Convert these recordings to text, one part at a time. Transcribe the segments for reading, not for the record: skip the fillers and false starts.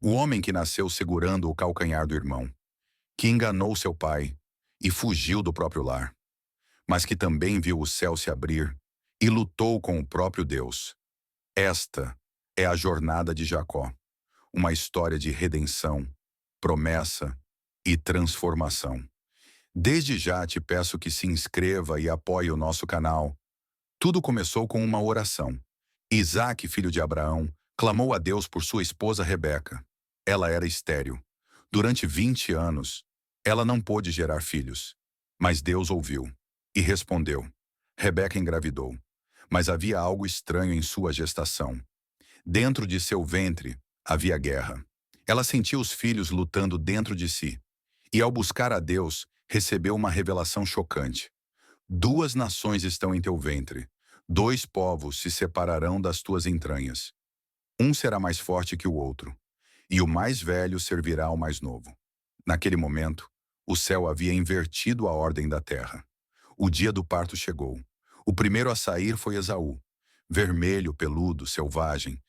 O homem que nasceu segurando o calcanhar do irmão, que enganou seu pai e fugiu do próprio lar, mas que também viu o céu se abrir e lutou com o próprio Deus. Esta é a jornada de Jacó, uma história de redenção, promessa e transformação. Desde já te peço que se inscreva e apoie o nosso canal. Tudo começou com uma oração. Isaque, filho de Abraão, clamou a Deus por sua esposa Rebeca. Ela era estéril. Durante 20 anos, ela não pôde gerar filhos. Mas Deus ouviu e respondeu. Rebeca engravidou, mas havia algo estranho em sua gestação. Dentro de seu ventre havia guerra. Ela sentia os filhos lutando dentro de si. E ao buscar a Deus, recebeu uma revelação chocante. Duas nações estão em teu ventre. Dois povos se separarão das tuas entranhas. Um será mais forte que o outro, e o mais velho servirá ao mais novo. Naquele momento, o céu havia invertido a ordem da terra. O dia do parto chegou. O primeiro a sair foi Esaú, vermelho, peludo, selvagem,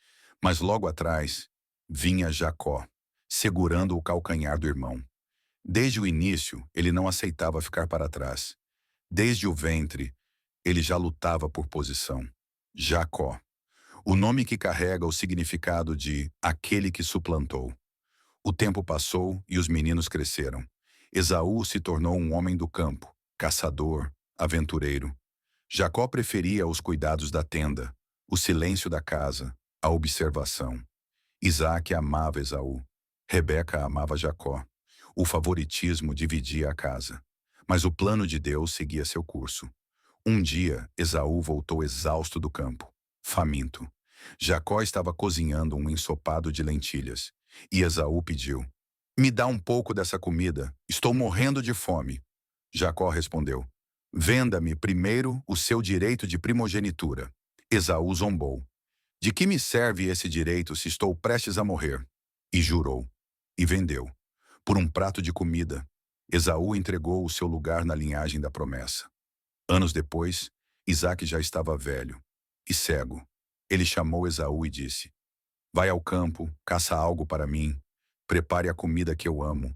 mas logo atrás vinha Jacó, segurando o calcanhar do irmão. Desde o início, ele não aceitava ficar para trás. Desde o ventre, ele já lutava por posição. Jacó. O nome que carrega o significado de aquele que suplantou. O tempo passou e os meninos cresceram. Esaú se tornou um homem do campo, caçador, aventureiro. Jacó preferia os cuidados da tenda, o silêncio da casa, a observação. Isaque amava Esaú. Rebeca amava Jacó. O favoritismo dividia a casa. Mas o plano de Deus seguia seu curso. Um dia, Esaú voltou exausto do campo, faminto. Jacó estava cozinhando um ensopado de lentilhas, e Esaú pediu: "Me dá um pouco dessa comida, estou morrendo de fome." Jacó respondeu: "Venda-me primeiro o seu direito de primogenitura." Esaú zombou: "De que me serve esse direito se estou prestes a morrer?" E jurou, e vendeu. Por um prato de comida, Esaú entregou o seu lugar na linhagem da promessa. Anos depois, Isaque já estava velho e cego. Ele chamou Esaú e disse: "Vai ao campo, caça algo para mim, prepare a comida que eu amo,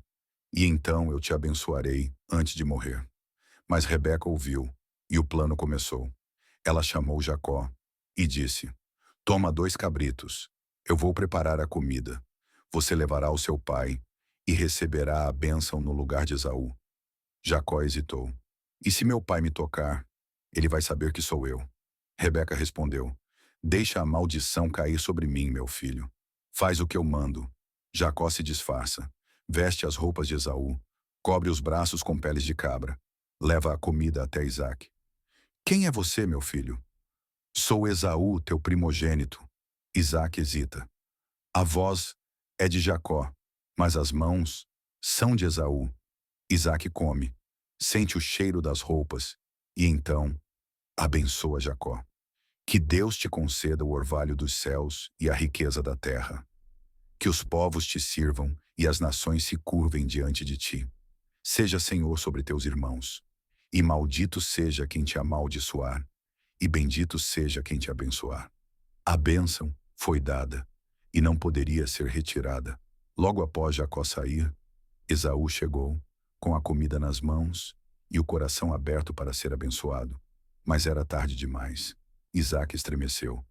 e então eu te abençoarei antes de morrer." Mas Rebeca ouviu, e o plano começou. Ela chamou Jacó e disse: "Toma 2 cabritos, eu vou preparar a comida. Você levará ao seu pai e receberá a bênção no lugar de Esaú." Jacó hesitou. "E se meu pai me tocar, ele vai saber que sou eu." Rebeca respondeu: "Deixa a maldição cair sobre mim, meu filho. Faz o que eu mando." Jacó se disfarça, veste as roupas de Esaú, cobre os braços com peles de cabra, leva a comida até Isaque. "Quem é você, meu filho?" "Sou Esaú, teu primogênito." Isaque hesita. "A voz é de Jacó, mas as mãos são de Esaú." Isaque come, sente o cheiro das roupas, e então abençoa Jacó. "Que Deus te conceda o orvalho dos céus e a riqueza da terra. Que os povos te sirvam e as nações se curvem diante de ti. Seja Senhor sobre teus irmãos. E maldito seja quem te amaldiçoar, e bendito seja quem te abençoar." A bênção foi dada, e não poderia ser retirada. Logo após Jacó sair, Esaú chegou, com a comida nas mãos e o coração aberto para ser abençoado. Mas era tarde demais. Isaque estremeceu.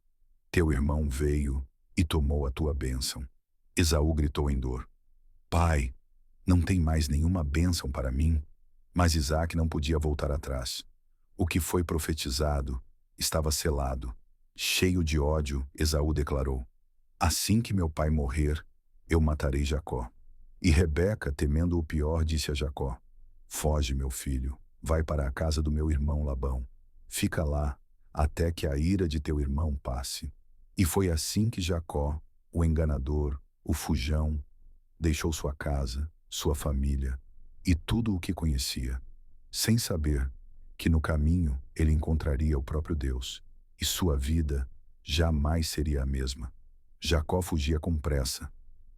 "Teu irmão veio e tomou a tua bênção." Esaú gritou em dor: "Pai, não tem mais nenhuma bênção para mim." Mas Isaque não podia voltar atrás. O que foi profetizado estava selado. Cheio de ódio, Esaú declarou: "Assim que meu pai morrer, eu matarei Jacó." E Rebeca, temendo o pior, disse a Jacó: "Foge, meu filho, vai para a casa do meu irmão Labão. Fica lá, até que a ira de teu irmão passe." E foi assim que Jacó, o enganador, o fujão, deixou sua casa, sua família e tudo o que conhecia, sem saber que no caminho ele encontraria o próprio Deus, e sua vida jamais seria a mesma. Jacó fugia com pressa,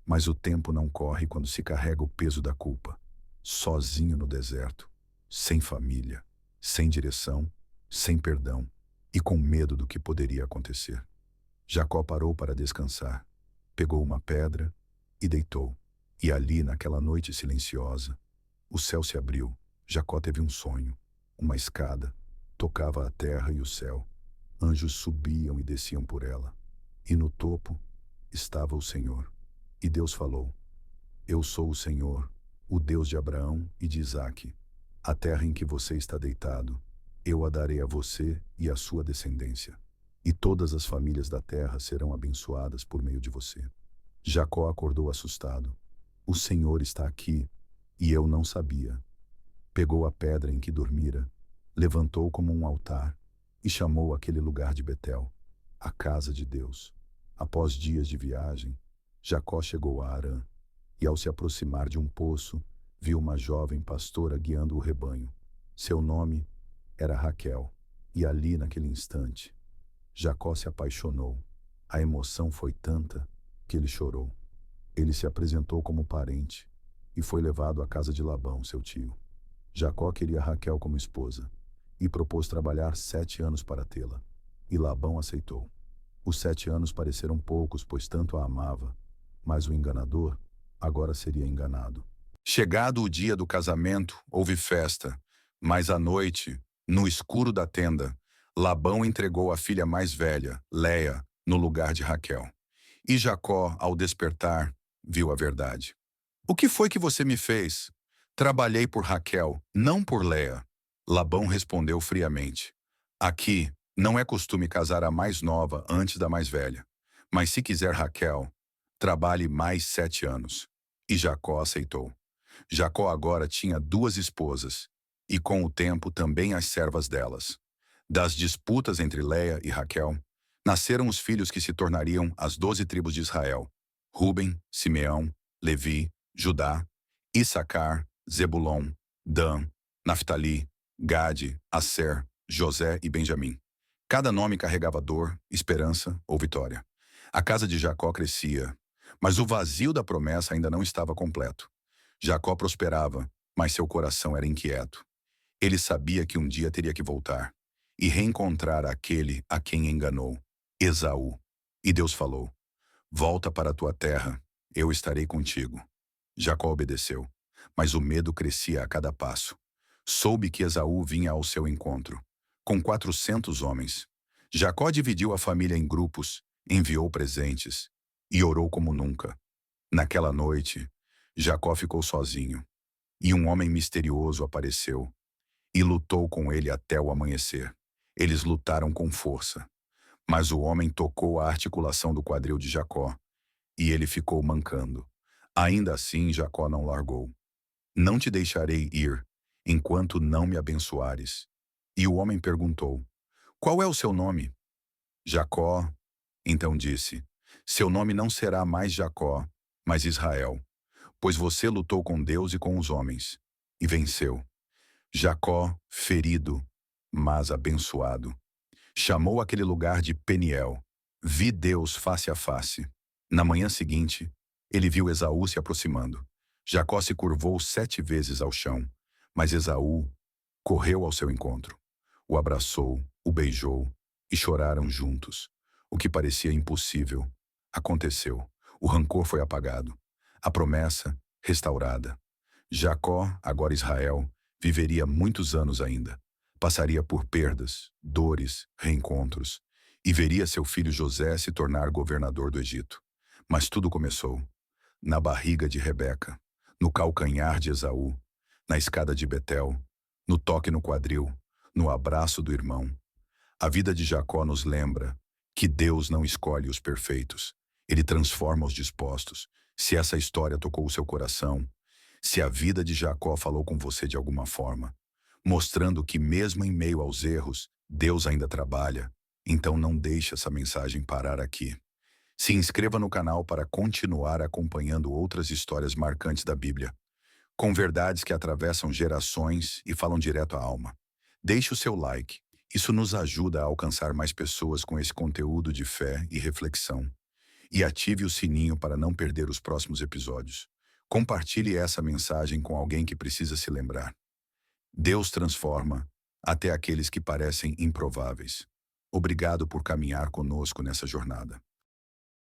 mas o tempo não corre quando se carrega o peso da culpa, sozinho no deserto, sem família, sem direção, sem perdão e com medo do que poderia acontecer. Jacó parou para descansar, pegou uma pedra e deitou. E ali, naquela noite silenciosa, o céu se abriu. Jacó teve um sonho. Uma escada tocava a terra e o céu. Anjos subiam e desciam por ela. E no topo estava o Senhor. E Deus falou: Eu sou o Senhor, o Deus de Abraão e de Isaque. A terra em que você está deitado, eu a darei a você e à sua descendência. E todas as famílias da terra serão abençoadas por meio de você. Jacó acordou assustado. O Senhor está aqui, e eu não sabia. Pegou a pedra em que dormira, levantou como um altar e chamou aquele lugar de Betel, a casa de Deus. Após dias de viagem, Jacó chegou a Harã e, ao se aproximar de um poço, viu uma jovem pastora guiando o rebanho. Seu nome era Raquel, e ali, naquele instante, Jacó se apaixonou. A emoção foi tanta que ele chorou. Ele se apresentou como parente e foi levado à casa de Labão, seu tio. Jacó queria Raquel como esposa e propôs trabalhar 7 anos para tê-la. E Labão aceitou. Os 7 anos pareceram poucos, pois tanto a amava, mas o enganador agora seria enganado. Chegado o dia do casamento, houve festa, mas à noite, no escuro da tenda, Labão entregou a filha mais velha, Léia, no lugar de Raquel. E Jacó, ao despertar, viu a verdade. O que foi que você me fez? Trabalhei por Raquel, não por Léia. Labão respondeu friamente: Aqui não é costume casar a mais nova antes da mais velha. Mas se quiser Raquel, trabalhe mais 7 anos. E Jacó aceitou. Jacó agora tinha 2 esposas, e com o tempo também as servas delas. Das disputas entre Léia e Raquel, nasceram os filhos que se tornariam as 12 tribos de Israel: Ruben, Simeão, Levi, Judá, Issacar, Zebulon, Dan, Naftali, Gade, Asser, José e Benjamim. Cada nome carregava dor, esperança ou vitória. A casa de Jacó crescia, mas o vazio da promessa ainda não estava completo. Jacó prosperava, mas seu coração era inquieto. Ele sabia que um dia teria que voltar e reencontrar aquele a quem enganou, Esaú. E Deus falou: Volta para a tua terra, eu estarei contigo. Jacó obedeceu, mas o medo crescia a cada passo. Soube que Esaú vinha ao seu encontro, com 400 homens. Jacó dividiu a família em grupos, enviou presentes e orou como nunca. Naquela noite, Jacó ficou sozinho, e um homem misterioso apareceu e lutou com ele até o amanhecer. Eles lutaram com força, mas o homem tocou a articulação do quadril de Jacó, e ele ficou mancando. Ainda assim, Jacó não largou. Não te deixarei ir, enquanto não me abençoares. E o homem perguntou: Qual é o seu nome? Jacó. Então disse: Seu nome não será mais Jacó, mas Israel, pois você lutou com Deus e com os homens, e venceu. Jacó, ferido, mas abençoado, chamou aquele lugar de Peniel. Vi Deus face a face. Na manhã seguinte, ele viu Esaú se aproximando. Jacó se curvou 7 vezes ao chão, mas Esaú correu ao seu encontro. O abraçou, o beijou e choraram juntos. O que parecia impossível aconteceu. O rancor foi apagado. A promessa restaurada. Jacó, agora Israel, viveria muitos anos ainda. Passaria por perdas, dores, reencontros, e veria seu filho José se tornar governador do Egito. Mas tudo começou na barriga de Rebeca, no calcanhar de Esaú, na escada de Betel, no toque no quadril, no abraço do irmão. A vida de Jacó nos lembra que Deus não escolhe os perfeitos, ele transforma os dispostos. Se essa história tocou o seu coração, se a vida de Jacó falou com você de alguma forma, mostrando que mesmo em meio aos erros, Deus ainda trabalha, então não deixe essa mensagem parar aqui. Se inscreva no canal para continuar acompanhando outras histórias marcantes da Bíblia, com verdades que atravessam gerações e falam direto à alma. Deixe o seu like, isso nos ajuda a alcançar mais pessoas com esse conteúdo de fé e reflexão. E ative o sininho para não perder os próximos episódios. Compartilhe essa mensagem com alguém que precisa se lembrar. Deus transforma até aqueles que parecem improváveis. Obrigado por caminhar conosco nessa jornada.